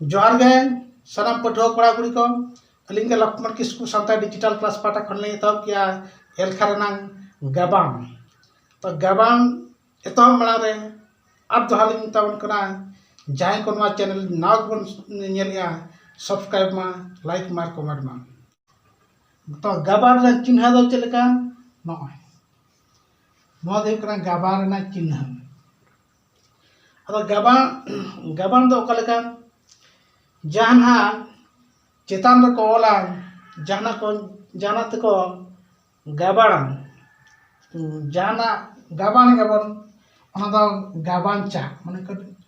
जोहार गे सानाम पढ़ुआ कड़ा कुड़ी को अलिंग के लक्ष्मण किस्कू सानताली डिजिटल क्लास पाटा खन ले एतहब किया एलखा रनांग गाबान तो गाबान एतहब मड़ा रे अब दोहालिंग तावन कना जाय को नवा चैनल नाव बन नेलिया सब्सक्राइब मा लाइक मार कमेंट मा तो गाबान रे चिन्ह दो चलेका नय नवा दे कना गाबान ना चिन्ह अदो गाबान गाबान दो ओकालेका जहाना चेतान रको ओला जहाना तको गाबान जहाना गाबान गाबन ओना दो गाबान चा माने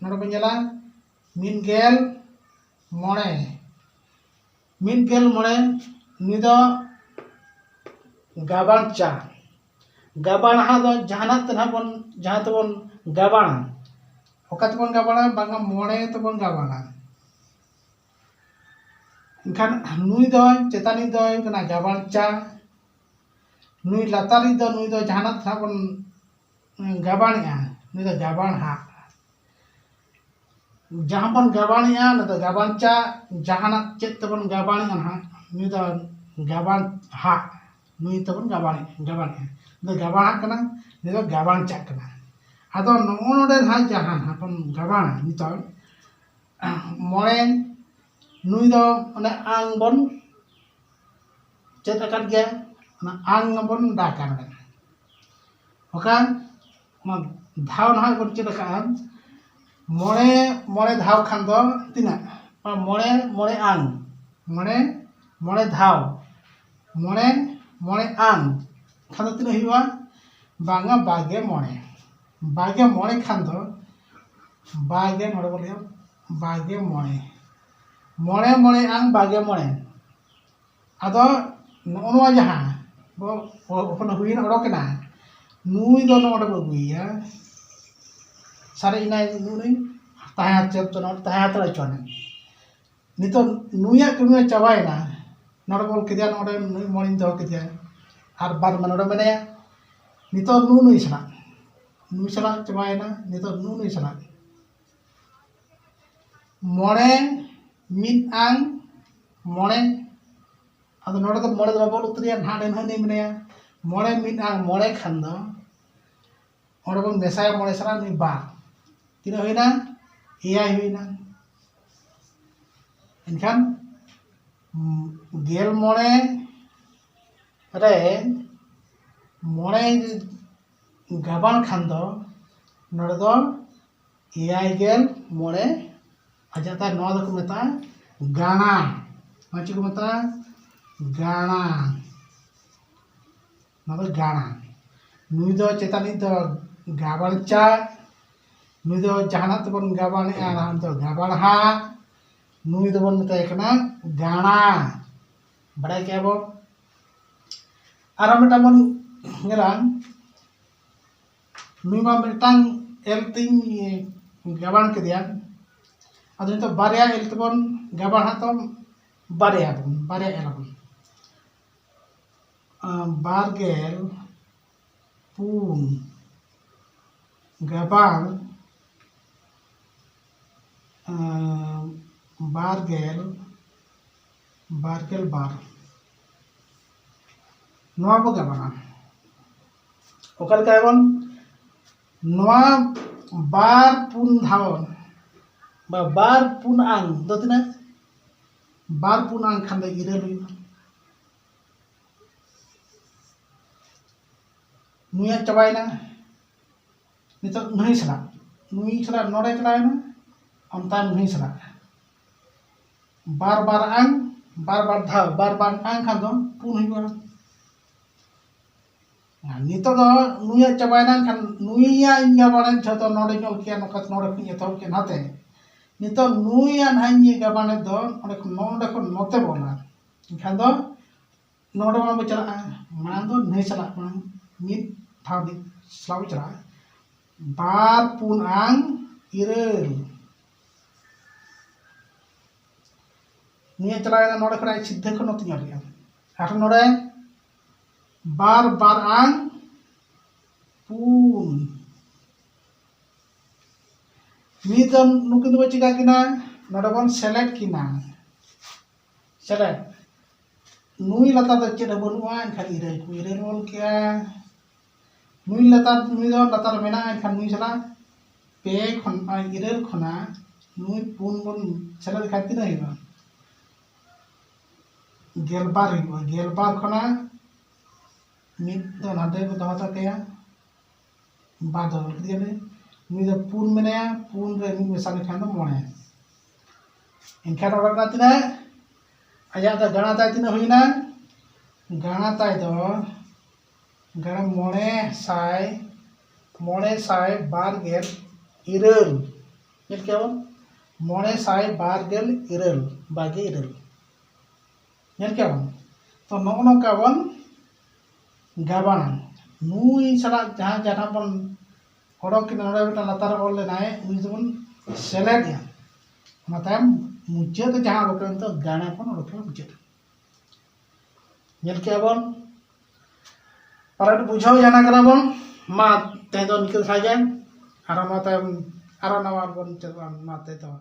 नोडे बनेला मिनगेल मोड़े निदो गाबान चा गाबान हा दो जहाना तनाबन जहां तबन गाबान ओका तबन गाबान बांगा मोड़े तबन गाबान इनखान नुई दो चेतानी दो कना गाबान चा नुई लातारी दो नुई दो जहाना तनाबन गाबान या नुई दो गाबान हा जहां बन गाबान या न दो गाबान चा जहाना चेत तबन गाबान हा नुई दो गाबान हा नुई तबन गाबान गाबान दो गाबान हा कना नुई दो गाबान चा कना आदो नोडे हा जहां हा पन गाबान नितो मोड़े नुई दो अने आंग बन चेत akan गया ना आंग बन डाका ओका मा धाव ना बन चेत akan मोड़े धाव खान दो तिना मोड़े आंग मोड़े धाव मोड़े आंग खान दो तिना हुआ बांगा बागे मोड़े खान दो बागे नोडे बोलियो बागे मोड़े आंग बागे मोड़े आदो नोनवा जहां बो ओपन हुइन ओडोकना नुई दो नोडे बगुइया सारे इनाय नुई ताया चेप तो नोड ताया तरा चोने नितो नुइया कमिया चाबायना नोडे बोल किदिया नोडे नुई मोड़िन दो किदिया आर बाद में नोडे मने नितो नुई सला चाबायना नितो नुई सला मोड़े मिद आंग मोड़े अब नोड़े तो मोड़े बाबा उतरिया नाडे नहनी मनेया मोड़े मिद आंग मोड़े खान दो ओडे बन मेसाय मोड़े सरा नि बार तिना होइना एयाय होइना इनखान गेल मोड़े रे मोड़े गाबान खान दो नोड़े दो एयाय गेल मोड़े अजाता नौ को मता गाना माची को मता गाना नबे गाना नुई दो चेतानी दो गाबान चा नुई दो जहाना तबन गाबान आना तो गाबान हा नुई दो बन मता एकना गाना बड़ाय क्या बो आरा मेटा बन ngelang नुई मा मेटांग एलतिंग गाबान केदिया अदो तो बारिया एल तबन गाबान हा तो बारिया एलबन बारगेल पुन गाबान बारगेल बार नवा बो गाबाना ओकल कायबन नवा बार पुन धावन बार पुन आंग दो तिना बार पुन आंग खान दो इरेल नुया चबायना नितो नुई सला नोड़े चलायना अंता नुई सला बार आंग बार धाव बार आंग खान दो पुन हुआ नितो दो नुया चबायना खान नुइया इंगा बाड़न छतो नोड़े जो किया नकत नोड़े पिए तो के नाते नितो नुइया नाइए गाबाने दो नोड़े को नोते बोला खान दो नोड़े मा बचला मान दो नहीं सला मिद थादी सलाव चला बार पुन आंग इरेल निया चलायना नोड़े खड़ा सिद्धे को नोती नरिया आठ नोड़े बार आंग पुन मीदन नुकिन दो चिका किना नोडे बन सेलेक्ट किना सेलेक्ट नुई लता द चेद बनुआ एनखान इरेल को इरेल बोल क्या नुई दो लतार मेना एनखान नुई सला पे खन इरेल खना नुई पुन बन सेलेक्ट खाती नहीं बा गेलबार खना मिद दो नादे को दोहता क्या बादल किदियाले नुई दो पुन मेना पुन रे नुई मेसाने खान दो मोने इनखान orang natina aja da gana tay tina huina gana tay do gana mone sai bargel irel nyet kebon mone sai bargel irel bagi irel nyet kebon to nono kabon gaban nui sala jahan jana bon odok kina ora beta latar ol le nae nui bon select ya matam मुझे तो जहाँ रोके तो गाना पन रोके मुझे nyel kia bon para buझाव जाना करा bon मा ते तो निकल साजा आरो मा ते आरो नवा bon मा ते तो